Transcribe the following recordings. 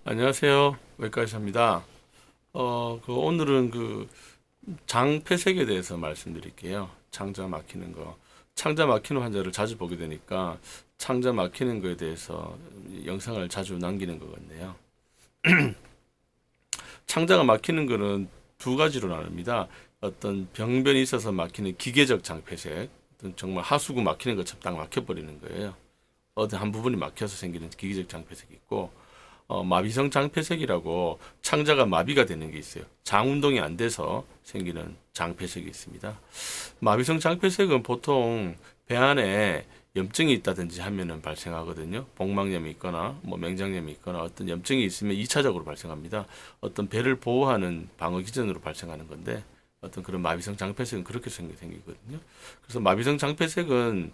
안녕하세요. 외과 의사입니다. 오늘은 장폐색에 대해서 말씀드릴게요. 창자 막히는 거. 창자 막히는 환자를 자주 보게 되니까 창자 막히는 거에 대해서 영상을 자주 남기는 것 같네요. 창자가 막히는 거는 두 가지로 나눕니다. 어떤 병변이 있어서 막히는 기계적 장폐색, 어떤 정말 하수구 막히는 것처럼 딱 막혀버리는 거예요. 어떤 한 부분이 막혀서 생기는 기계적 장폐색이 있고, 마비성 장폐색이라고 창자가 마비가 되는 게 있어요. 장 운동이 안 돼서 생기는 장폐색이 있습니다. 마비성 장폐색은 보통 배 안에 염증이 있다든지 하면은 발생하거든요. 복막염이 있거나 뭐 맹장염이 있거나 어떤 염증이 있으면 2차적으로 발생합니다. 어떤 배를 보호하는 방어 기전으로 발생하는 건데 어떤 그런 마비성 장폐색은 그렇게 생기거든요. 그래서 마비성 장폐색이라고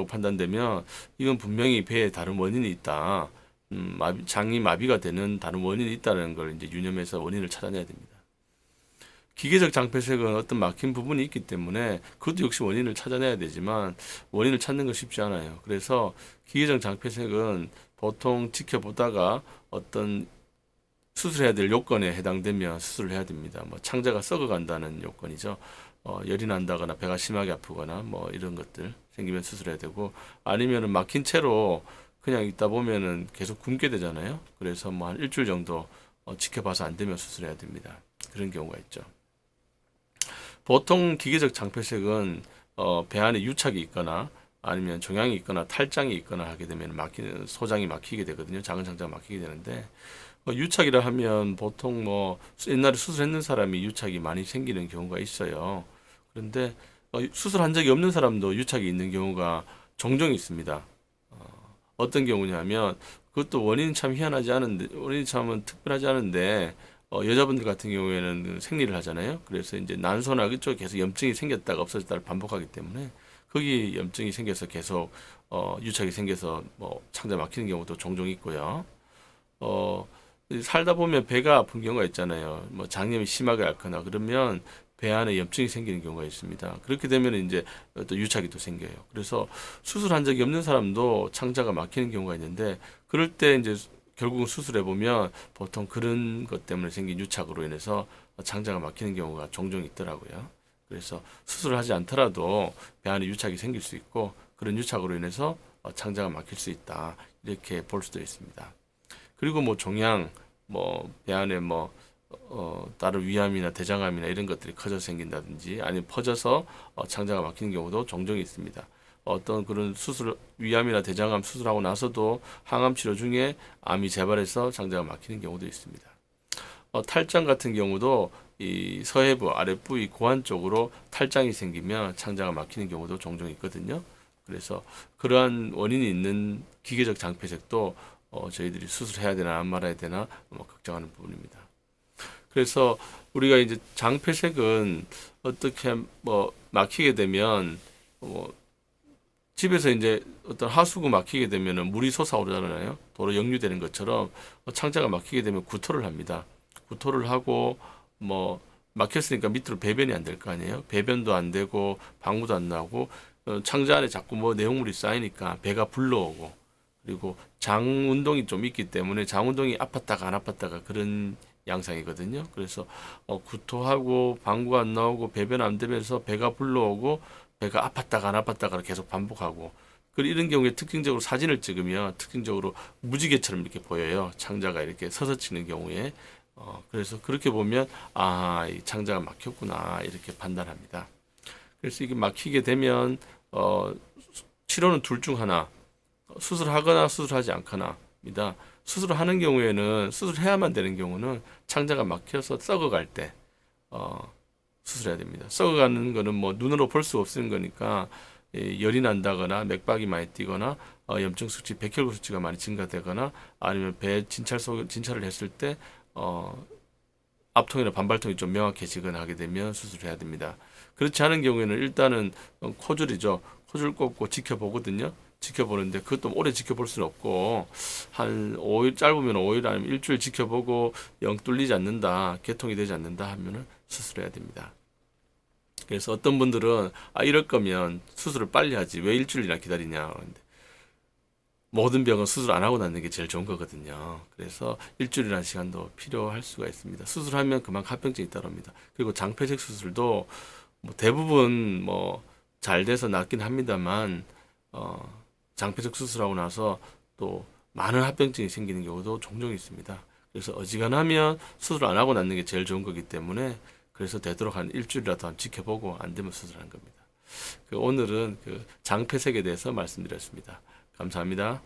판단되면 이건 분명히 배에 다른 원인이 있다. 장이 마비가 되는 다른 원인이 있다는 걸 이제 유념해서 원인을 찾아내야 됩니다. 기계적 장폐색은 어떤 막힌 부분이 있기 때문에 그것도 역시 원인을 찾아내야 되지만 원인을 찾는 건 쉽지 않아요. 그래서 기계적 장폐색은 보통 지켜보다가 어떤 수술해야 될 요건에 해당되면 수술을 해야 됩니다. 뭐 창자가 썩어간다는 요건이죠. 열이 난다거나 배가 심하게 아프거나 뭐 이런 것들 생기면 수술해야 되고 아니면은 막힌 채로 그냥 있다 보면은 계속 굶게 되잖아요. 그래서 뭐 한 일주일 정도 지켜봐서 안 되면 수술해야 됩니다. 그런 경우가 있죠. 보통 기계적 장폐색은 배 안에 유착이 있거나 아니면 종양이 있거나 탈장이 있거나 하게 되면 막히는 소장이 막히게 되거든요. 작은 창자가 막히게 되는데 유착이라 하면 보통 뭐 옛날에 수술했는 사람이 유착이 많이 생기는 경우가 있어요. 그런데 수술한 적이 없는 사람도 유착이 있는 경우가 종종 있습니다. 어떤 경우냐면 그것도 원인이 참 희한하지 않은데 원인이 참은 특별하지 않은데 여자분들 같은 경우에는 생리를 하잖아요. 그래서 이제 난소나 그쪽에 계속 염증이 생겼다가 없어졌다를 반복하기 때문에 거기 염증이 생겨서 계속 유착이 생겨서 뭐 창자 막히는 경우도 종종 있고요. 어, 살다 보면 배가 아픈 경우가 있잖아요. 뭐 장염이 심하게 앓거나 그러면 배 안에 염증이 생기는 경우가 있습니다. 그렇게 되면 이제 또 유착이 또 생겨요. 그래서 수술한 적이 없는 사람도 창자가 막히는 경우가 있는데 그럴 때 이제 결국은 수술해 보면 보통 그런 것 때문에 생긴 유착으로 인해서 창자가 막히는 경우가 종종 있더라고요. 그래서 수술을 하지 않더라도 배 안에 유착이 생길 수 있고 그런 유착으로 인해서 창자가 막힐 수 있다. 이렇게 볼 수도 있습니다. 그리고 뭐 종양, 뭐 배 안에 뭐 다른 위암이나 대장암이나 이런 것들이 커져서 생긴다든지 아니면 퍼져서 창자가 막히는 경우도 종종 있습니다. 어떤 그런 수술, 위암이나 대장암 수술하고 나서도 항암 치료 중에 암이 재발해서 창자가 막히는 경우도 있습니다. 탈장 같은 경우도 이 서해부, 아랫부위 고환 쪽으로 탈장이 생기면 창자가 막히는 경우도 종종 있거든요. 그래서 그러한 원인이 있는 기계적 장폐색도 저희들이 수술해야 되나 안 말아야 되나 뭐 걱정하는 부분입니다. 그래서 우리가 이제 장폐색은 어떻게 뭐 막히게 되면 뭐 집에서 이제 어떤 하수구 막히게 되면은 물이 솟아오르잖아요. 도로 역류되는 것처럼 창자가 막히게 되면 구토를 합니다. 구토를 하고 뭐 막혔으니까 밑으로 배변이 안 될 거 아니에요. 배변도 안 되고 방구도 안 나오고 창자 안에 자꾸 뭐 내용물이 쌓이니까 배가 불러오고 그리고 장 운동이 좀 있기 때문에 장 운동이 아팠다가 안 아팠다가 그런 양상이거든요. 그래서 구토하고 방구 안 나오고 배변 안 되면서 배가 불러오고 배가 아팠다가 안 아팠다가 계속 반복하고 그리고 이런 경우에 특징적으로 사진을 찍으면 특징적으로 무지개처럼 이렇게 보여요. 창자가 이렇게 서서 치는 경우에 그래서 그렇게 보면 이 창자가 막혔구나 이렇게 판단합니다. 그래서 이게 막히게 되면 치료는 둘 중 하나 수술하거나 수술하지 않거나입니다. 수술을 하는 경우에는 수술해야만 되는 경우는 창자가 막혀서 썩어갈 때 수술해야 됩니다. 썩어가는 거는 뭐 눈으로 볼 수 없는 거니까 열이 난다거나 맥박이 많이 뛰거나 염증 수치, 백혈구 수치가 많이 증가되거나 아니면 배 진찰을 했을 때 앞통이나 반발통이 좀 명확해지거나 하게 되면 수술해야 됩니다. 그렇지 않은 경우에는 일단은 코줄이죠. 코줄 꼽고 지켜보거든요. 지켜보는데 그것도 오래 지켜볼 수는 없고 한 5일 짧으면 5일 아니면 일주일 지켜보고 영 뚫리지 않는다, 개통이 되지 않는다 하면은 수술해야 됩니다. 그래서 어떤 분들은 이럴 거면 수술을 빨리 하지 왜 일주일이나 기다리냐. 모든 병은 수술 안 하고 낫는 게 제일 좋은 거거든요. 그래서 일주일이라는 시간도 필요할 수가 있습니다. 수술하면 그만큼 합병증이 따릅니다. 그리고 장폐색 수술도 뭐 대부분 뭐 잘 돼서 낫긴 합니다만 장폐색 수술하고 나서 또 많은 합병증이 생기는 경우도 종종 있습니다. 그래서 어지간하면 수술 안 하고 낫는 게 제일 좋은 거기 때문에 그래서 되도록 한 일주일이라도 한번 지켜보고 안 되면 수술하는 겁니다. 오늘은 그 장폐색에 대해서 말씀드렸습니다. 감사합니다.